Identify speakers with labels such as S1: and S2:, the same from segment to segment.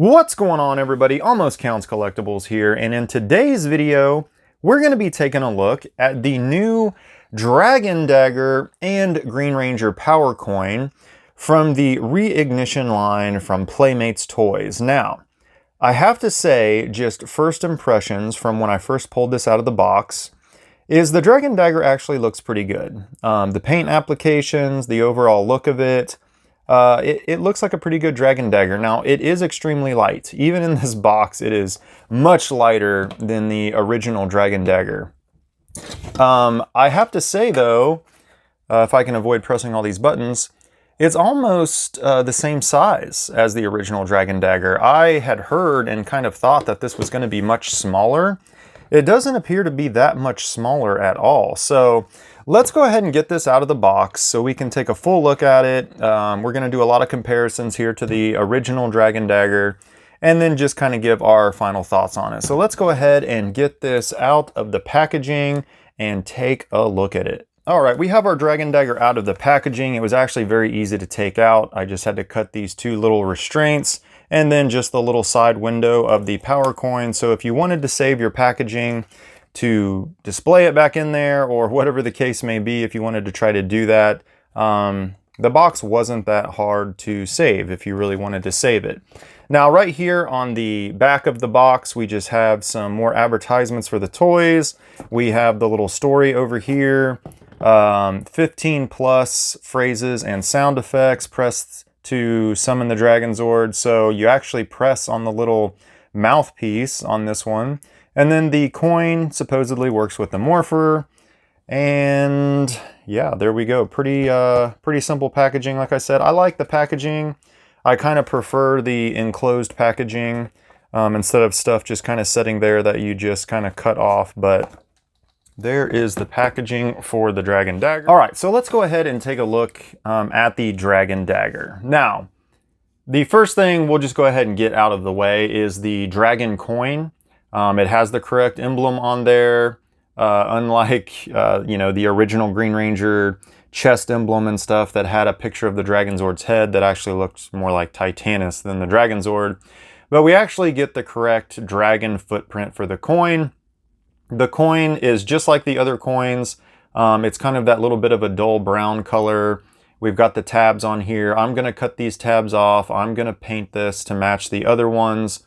S1: What's going on, everybody? Almost Counts Collectibles here, and in today's video we're going to be taking a look at the new Dragon Dagger and Green Ranger Power Coin from the Reignition line from Playmates Toys. Now, I have to say, just first impressions from when I first pulled this out of the box, is the Dragon Dagger actually looks pretty good. The paint applications, the overall look of it, it looks like a pretty good Dragon Dagger. Now, it is extremely light. Even in this box, it is much lighter than the original Dragon Dagger. I have to say, though, if I can avoid pressing all these buttons, it's almost the same size as the original Dragon Dagger. I had heard and kind of thought that this was going to be much smaller. It doesn't appear to be that much smaller at all. So let's go ahead and get this out of the box so we can take a full look at it. We're going to do a lot of comparisons here to the original Dragon Dagger and then just kind of give our final thoughts on it. So let's go ahead and get this out of the packaging and take a look at it. All right, we have our Dragon Dagger out of the packaging. It was actually very easy to take out. I just had to cut these two little restraints and then just the little side window of the power coin. So if you wanted to save your packaging to display it back in there, or whatever the case may be, if you wanted to try to do that, the box wasn't that hard to save if you really wanted to save it. Now, right here on the back of the box, we just have some more advertisements for the toys. We have the little story over here, 15 plus phrases and sound effects pressed to summon the Dragon Zord. So you actually press on the little mouthpiece on this one. And then the coin supposedly works with the Morpher. And yeah, there we go. Pretty simple packaging, like I said. I like the packaging. I kind of prefer the enclosed packaging instead of stuff just kind of sitting there that you just kind of cut off. But there is the packaging for the Dragon Dagger. All right, so let's go ahead and take a look at the Dragon Dagger. Now, the first thing we'll just go ahead and get out of the way is the Dragon coin. It has the correct emblem on there, unlike the original Green Ranger chest emblem and stuff that had a picture of the Dragon Zord's head that actually looks more like Titanus than the Dragon Zord. But we actually get the correct dragon footprint for the coin. The coin is just like the other coins. It's kind of that little bit of a dull brown color. We've got the tabs on here. I'm going to cut these tabs off. I'm going to paint this to match the other ones.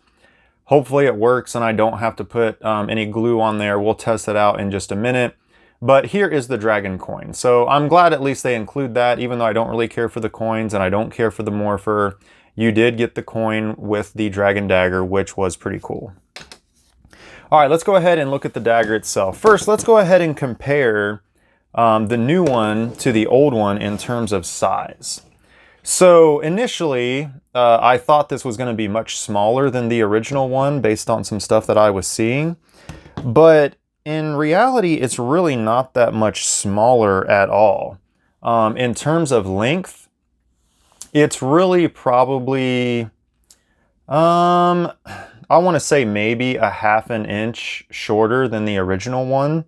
S1: Hopefully it works and I don't have to put any glue on there. We'll test it out in just a minute. But here is the Dragon coin. So I'm glad at least they include that, even though I don't really care for the coins and I don't care for the Morpher. You did get the coin with the Dragon Dagger, which was pretty cool. All right, let's go ahead and look at the dagger itself. First, let's go ahead and compare the new one to the old one in terms of size. So initially, I thought this was going to be much smaller than the original one based on some stuff that I was seeing. But in reality, it's really not that much smaller at all. In terms of length, it's really probably, I want to say maybe a ½ an inch shorter than the original one.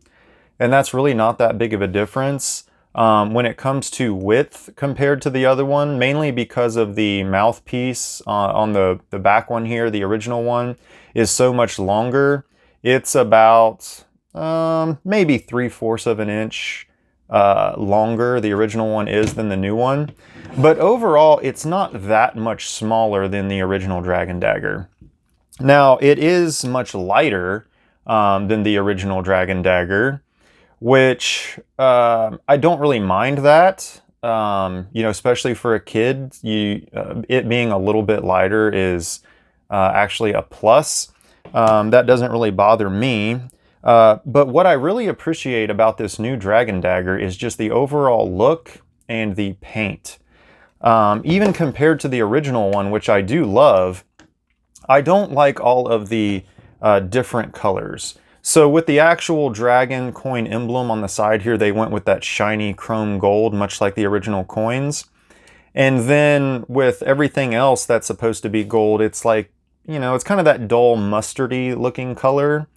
S1: And that's really not that big of a difference when it comes to width compared to the other one, mainly because of the mouthpiece on the back one here. The original one is so much longer. It's about maybe 3/4 of an inch longer, the original one is, than the new one. But overall, it's not that much smaller than the original Dragon Dagger. Now, it is much lighter than the original Dragon Dagger, which I don't really mind that. Especially for a kid, it being a little bit lighter is actually a plus. That doesn't really bother me. But what I really appreciate about this new Dragon Dagger is just the overall look and the paint. Even compared to the original one, which I do love, I don't like all of the different colors. So with the actual dragon coin emblem on the side here, they went with that shiny chrome gold, much like the original coins. And then with everything else that's supposed to be gold, it's like, it's kind of that dull mustardy looking color.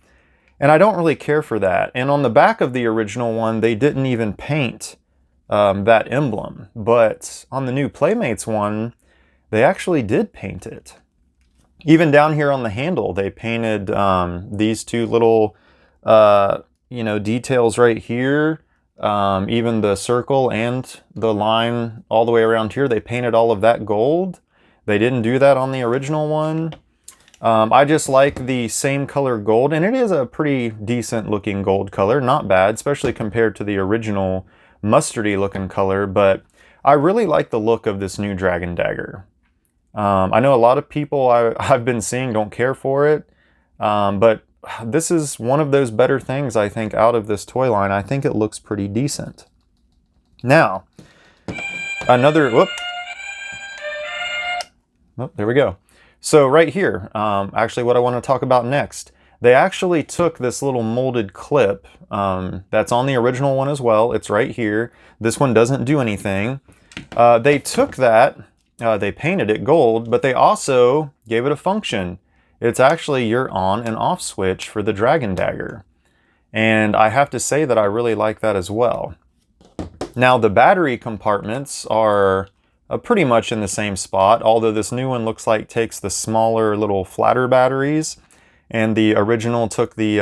S1: And I don't really care for that. And on the back of the original one, they didn't even paint that emblem. But on the new Playmates one, they actually did paint it. Even down here on the handle, they painted these two little, you know, details right here. Even the circle and the line all the way around here, they painted all of that gold. They didn't do that on the original one. I just like the same color gold, and it is a pretty decent looking gold color. Not bad, especially compared to the original mustardy looking color, but I really like the look of this new Dragon Dagger. I know a lot of people I've been seeing don't care for it, but this is one of those better things, I think, out of this toy line. I think it looks pretty decent. Now, another, whoop. Oh, there we go. So right here, actually what I want to talk about next, they actually took this little molded clip that's on the original one as well. It's right here. This one doesn't do anything. They took that, they painted it gold, but they also gave it a function. It's actually your on and off switch for the Dragon Dagger. And I have to say that I really like that as well. Now the battery compartments are pretty much in the same spot, although this new one looks like takes the smaller little flatter batteries, and the original took the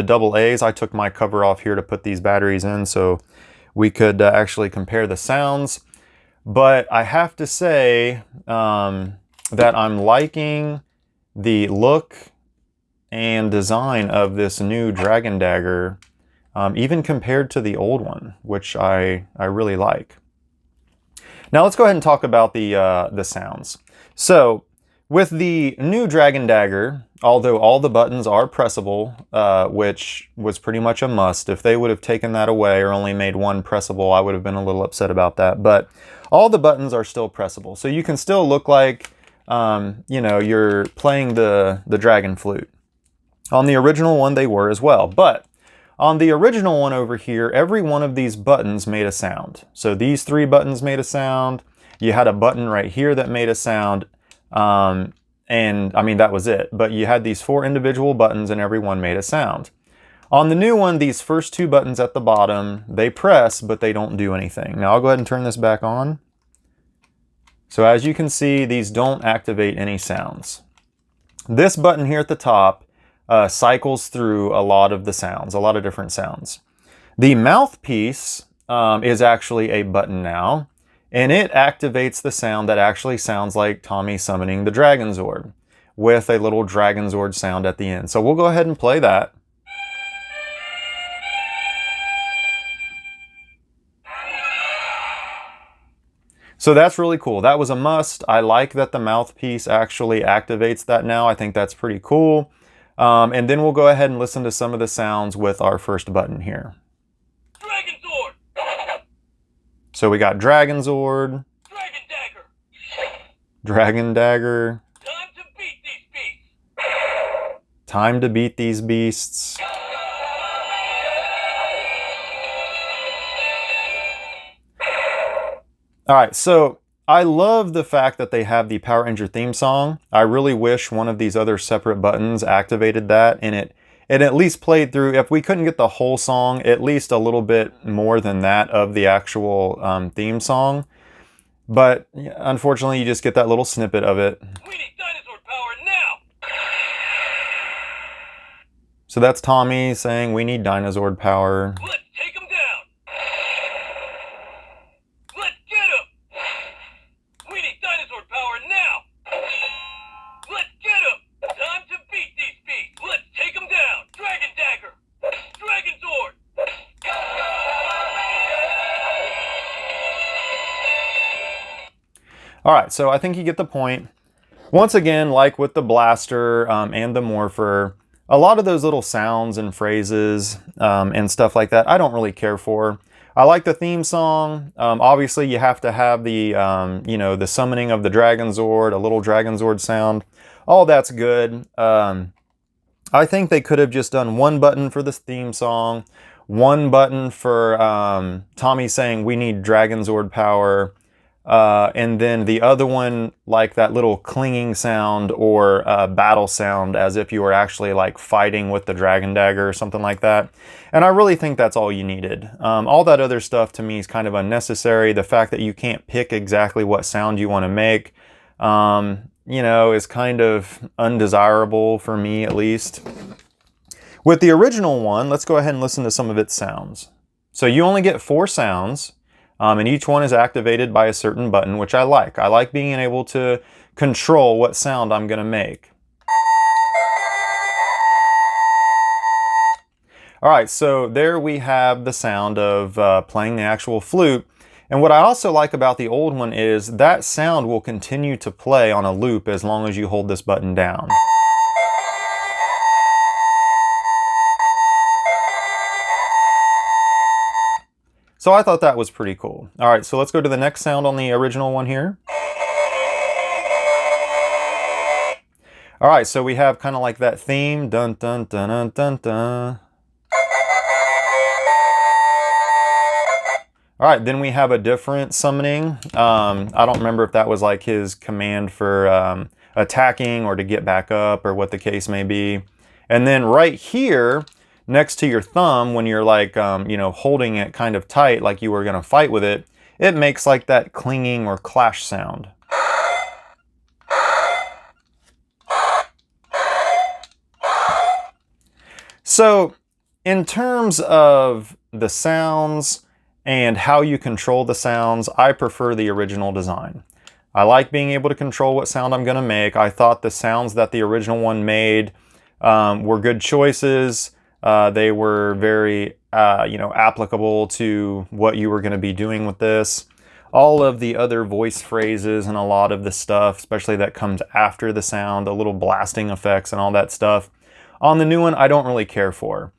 S1: double A's. I took my cover off here to put these batteries in so we could actually compare the sounds. But I have to say that I'm liking the look and design of this new Dragon Dagger, even compared to the old one, which I really like. Now let's go ahead and talk about the sounds. So with the new Dragon Dagger, although all the buttons are pressable, which was pretty much a must. If they would have taken that away or only made one pressable, I would have been a little upset about that. But all the buttons are still pressable. So you can still look like, you know, you're playing the dragon flute. On the original one, they were as well. But on the original one over here, every one of these buttons made a sound. So these three buttons made a sound. You had a button right here that made a sound. And I mean, that was it. But you had these four individual buttons and every one made a sound. On the new one, these first two buttons at the bottom, they press, but they don't do anything. Now I'll go ahead and turn this back on. So as you can see, these don't activate any sounds. This button here at the top cycles through a lot of the sounds, a lot of different sounds. The mouthpiece is actually a button now, and it activates the sound that actually sounds like Tommy summoning the Dragon Zord, with a little Dragon Zord sound at the end. So we'll go ahead and play that. So that's really cool. That was a must. I like that the mouthpiece actually activates that now. I think that's pretty cool. And then we'll go ahead and listen to some of the sounds with our first button here.
S2: Dragon Zord!
S1: So we got Dragon Zord.
S2: Dragon Dagger!
S1: Dragon Dagger.
S2: Time to beat these beasts!
S1: Time to beat these beasts. All right, so I love the fact that they have the Power Ranger theme song. I really wish one of these other separate buttons activated that, and it at least played through. If we couldn't get the whole song, at least a little bit more than that of the actual theme song. But unfortunately, you just get that little snippet of it.
S2: We need dinosaur power now!
S1: So that's Tommy saying we need dinosaur power.
S2: Let's take him down! Let's get him! We need dinosaur power now! Let's get him! Time to beat these beasts! Let's take him down! Dragon Dagger! Dragon Zord!
S1: All right, so I think you get the point. Once again, like with the blaster and the morpher, a lot of those little sounds and phrases and stuff like that, I don't really care for. I like the theme song. Obviously, you have to have the, you know, the summoning of the Dragon Zord, a little Dragon Zord sound. All that's good. I think they could have just done one button for this theme song, one button for Tommy saying we need Dragon Zord power, and then the other one like that little clinging sound or battle sound as if you were actually like fighting with the Dragon Dagger or something like that. And I really think that's all you needed. All that other stuff to me is kind of unnecessary. The fact that you can't pick exactly what sound you want to make, you know, is kind of undesirable for me at least. With the original one, let's go ahead and listen to some of its sounds. So you only get 4 sounds, and each one is activated by a certain button, which I like. I like being able to control what sound I'm going to make. All right, so there we have the sound of playing the actual flute. And what I also like about the old one is that sound will continue to play on a loop as long as you hold this button down. So I thought that was pretty cool. All right, so let's go to the next sound on the original one here. All right, so we have kind of like that theme, dun dun dun dun dun dun. All right, then we have a different summoning. I don't remember if that was like his command for attacking or to get back up or what the case may be. And then right here, next to your thumb, when you're like, you know, holding it kind of tight like you were gonna fight with it, it makes like that clinging or clash sound. So in terms of the sounds and how you control the sounds, I prefer the original design. I like being able to control what sound I'm gonna make. I thought the sounds that the original one made were good choices. They were very, you know, applicable to what you were gonna be doing with this. All of the other voice phrases and a lot of the stuff, especially that comes after the sound, the little blasting effects and all that stuff, on the new one, I don't really care for.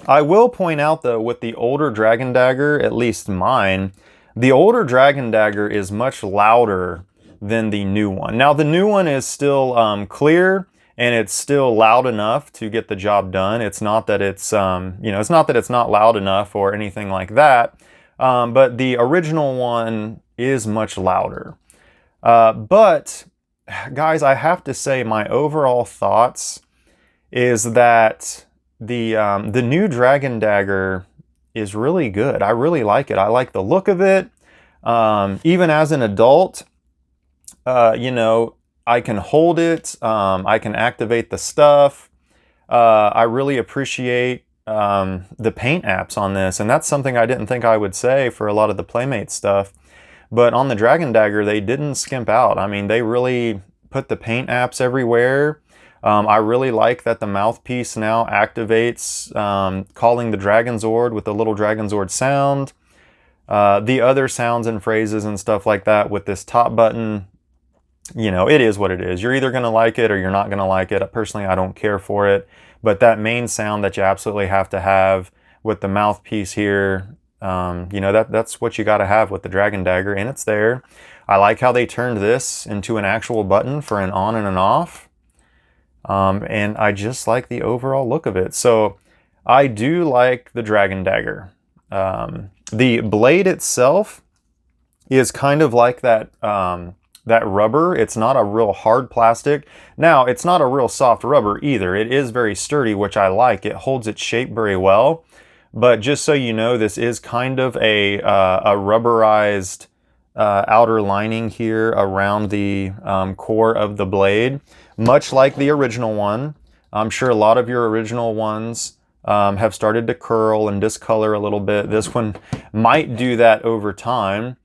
S1: I will point out though, with the older Dragon Dagger, at least mine, the older Dragon Dagger is much louder than the new one. Now the new one is still clear and it's still loud enough to get the job done. It's not that it's, you know, it's not that it's not loud enough or anything like that, but the original one is much louder. But guys, I have to say my overall thoughts is that the new Dragon Dagger is really good. I really like it. I like the look of it. Even as an adult, you know, I can hold it. I can activate the stuff. I really appreciate the paint apps on this, and that's something I didn't think I would say for a lot of the Playmates stuff. But on the Dragon Dagger, they didn't skimp out. I mean, they really put the paint apps everywhere. I really like that the mouthpiece now activates calling the Dragon Zord with the little Dragon Zord sound. The other sounds and phrases and stuff like that with this top button, you know, it is what it is. You're either going to like it or you're not going to like it. Personally, I don't care for it. But that main sound that you absolutely have to have with the mouthpiece here, you know, that's what you got to have with the Dragon Dagger, and it's there. I like how they turned this into an actual button for an on and an off. And I just like the overall look of it. So I do like the Dragon Dagger. The blade itself is kind of like that, that rubber. It's not a real hard plastic. Now, it's not a real soft rubber either. It is very sturdy, which I like. It holds its shape very well. But just so you know, this is kind of a rubberized outer lining here around the core of the blade, much like the original one. I'm sure a lot of your original ones have started to curl and discolor a little bit. This one might do that over time,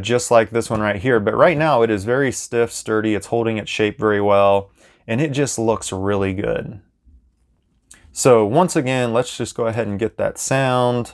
S1: just like this one right here. But right now it is very stiff, sturdy. It's holding its shape very well, and it just looks really good. So once again, let's just go ahead and get that sound.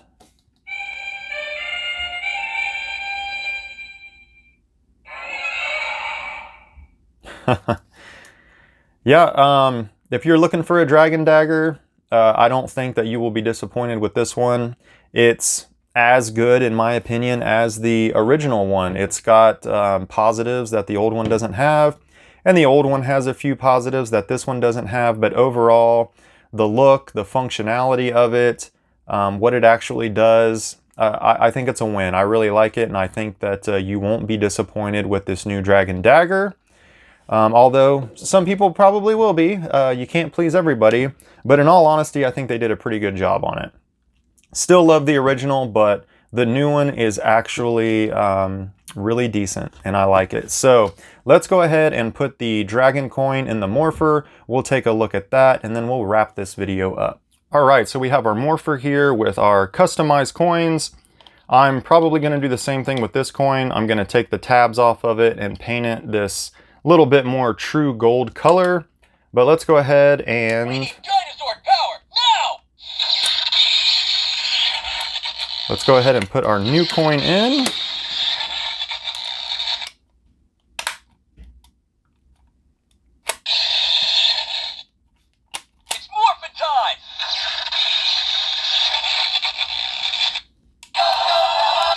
S1: Yeah, if you're looking for a Dragon Dagger, I don't think that you will be disappointed with this one. It's as good, in my opinion, as the original one. It's got positives that the old one doesn't have, and the old one has a few positives that this one doesn't have, but overall, the look, the functionality of it, what it actually does, I think it's a win. I really like it, and I think that you won't be disappointed with this new Dragon Dagger. Although some people probably will be. You can't please everybody, but in all honesty, I think they did a pretty good job on it. Still love the original, but the new one is actually really decent, and I like it. So let's go ahead and put the dragon coin in the Morpher. We'll take a look at that, and then we'll wrap this video up. All right, so we have our Morpher here with our customized coins. I'm probably going to do the same thing with this coin. I'm going to take the tabs off of it and paint it this little bit more true gold color. But let's go ahead and...
S2: We need dinosaur power now!
S1: Let's go ahead and put our new coin in.
S2: It's Morpher time!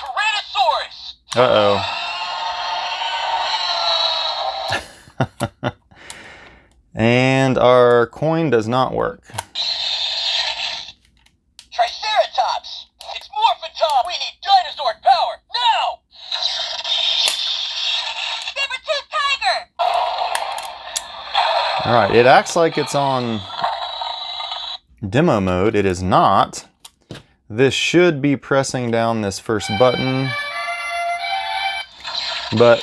S2: Tyrannosaurus!
S1: Uh-oh. And our coin does not work.
S2: Triceratops! It's Morpher time! We need dinosaur power now! Saber-tooth tiger!
S1: All right, it acts like it's on demo mode. It is not. This should be pressing down this first button, but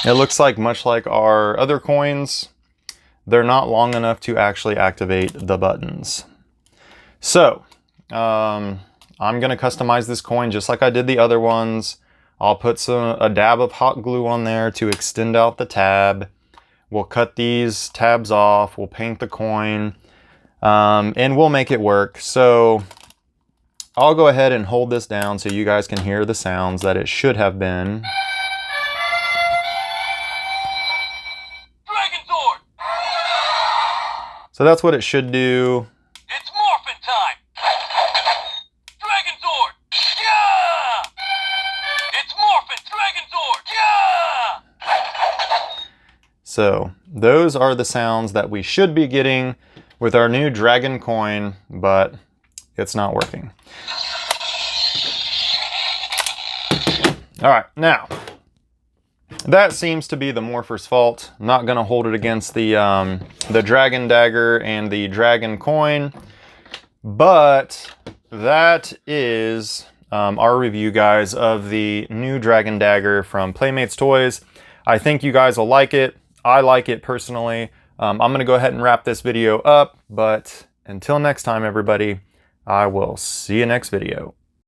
S1: it looks like, much like our other coins, they're not long enough to actually activate the buttons. So I'm going to customize this coin just like I did the other ones. I'll put a dab of hot glue on there to extend out the tab. We'll cut these tabs off. We'll paint the coin, and we'll make it work. So I'll go ahead and hold this down so you guys can hear the sounds that it should have been. So that's what it should do.
S2: It's Morphin time! Dragon Sword! Yeah! It's Morphin Dragon Sword! Yeah!
S1: So those are the sounds that we should be getting with our new dragon coin, but it's not working. All right, now that seems to be the Morpher's fault. I'm not going to hold it against the Dragon Dagger and the Dragon Coin, but that is our review, guys, of the new Dragon Dagger from Playmates Toys. I think you guys will like it. I like it personally. I'm going to go ahead and wrap this video up, but until next time, everybody, I will see you next video.